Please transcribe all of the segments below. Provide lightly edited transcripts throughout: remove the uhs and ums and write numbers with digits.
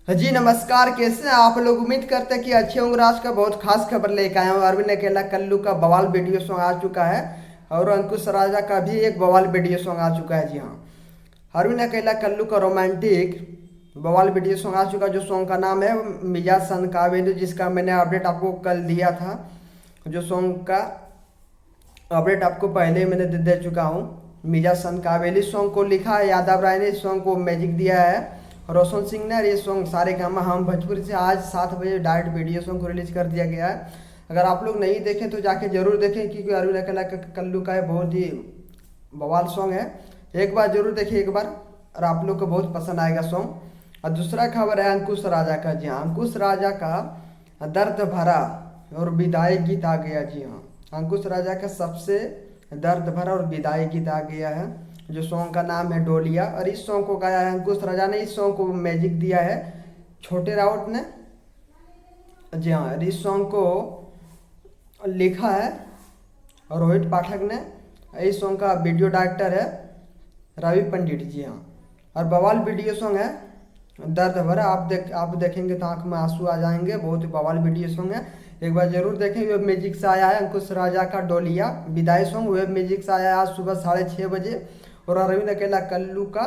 जी नमस्कार, कैसे हैं आप लोग। उम्मीद करते हैं कि अच्छे होंगे। आज का बहुत खास खबर लेकर आया हूँ। अरविंद अकेला कल्लू का बवाल वीडियो सॉन्ग आ चुका है और अंकुश राजा का भी एक बवाल वीडियो सॉन्ग आ चुका है। जी हाँ, अरविंद अकेला कल्लू का रोमांटिक बवाल वीडियो सॉन्ग आ चुका है। जो सॉन्ग का नाम है मिजाज सन कावेलू, जिसका मैंने अपडेट आपको कल दिया था। जो सॉन्ग का अपडेट आपको पहले ही मैंने दे चुका हूँ। मिजाज सन कावेली सॉन्ग को लिखा है यादव राय ने। इस सॉन्ग को मैजिक दिया है रोशन सिंह ने। और ये सॉन्ग सारे गामा हम भोजपुरी से आज 7 बजे डायरेक्ट वीडियो सॉन्ग को रिलीज कर दिया गया है। अगर आप लोग नहीं देखें तो जाके जरूर देखें, क्योंकि अरविंद अकेला कल्लू का बहुत ही बवाल सॉन्ग है। एक बार जरूर देखिए एक बार, और आप लोग को बहुत पसंद आएगा सॉन्ग। और दूसरा खबर है अंकुश राजा का। जी हाँ, अंकुश राजा का दर्द भरा और विदाई गीत आ गया। जी हाँ, अंकुश राजा का सबसे दर्द भरा और विदाई गीत आ गया है। जो सॉन्ग का नाम है डोलिया, और इस सॉन्ग को गाया है अंकुश राजा ने। इस सॉन्ग को मैजिक दिया है छोटे राउत ने। जी हाँ, और इस सॉन्ग को लिखा है रोहित पाठक ने। इस सॉन्ग का वीडियो डायरेक्टर है रवि पंडित। जी हाँ, और बवाल वीडियो सॉन्ग है, दर्द भरा। आप देखेंगे तो आंख में आंसू आ जाएंगे। बहुत ही बवाल वीडियो सॉन्ग है, एक बार जरूर देखें। वेब म्यूजिक से आया है अंकुश राजा का डोलिया विदाई सॉन्ग। वेब म्यूजिक से आया है आज सुबह 6:30 बजे। और अरविंद अकेला कल्लू का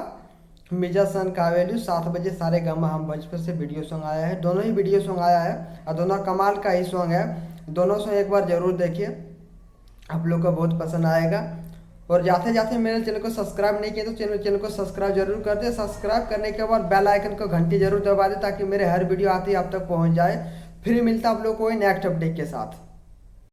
मिजाज सन कावेलू 7 बजे सारे गामा हम भोजपुर से वीडियो सॉन्ग आया है। दोनों ही वीडियो सॉन्ग आया है और दोनों कमाल का ही सॉन्ग है। दोनों सॉन्ग एक बार जरूर देखिए, आप लोग को बहुत पसंद आएगा। और जाते जाते मेरे चैनल को सब्सक्राइब नहीं किया तो चैनल को सब्सक्राइब जरूर कर दे। सब्सक्राइब करने के बाद बेल आइकन को घंटी जरूर दबा दे, ताकि मेरे हर वीडियो आती है आप तक पहुंच जाए। फिर मिलता आप लोग को नेक्स्ट अपडेट के साथ।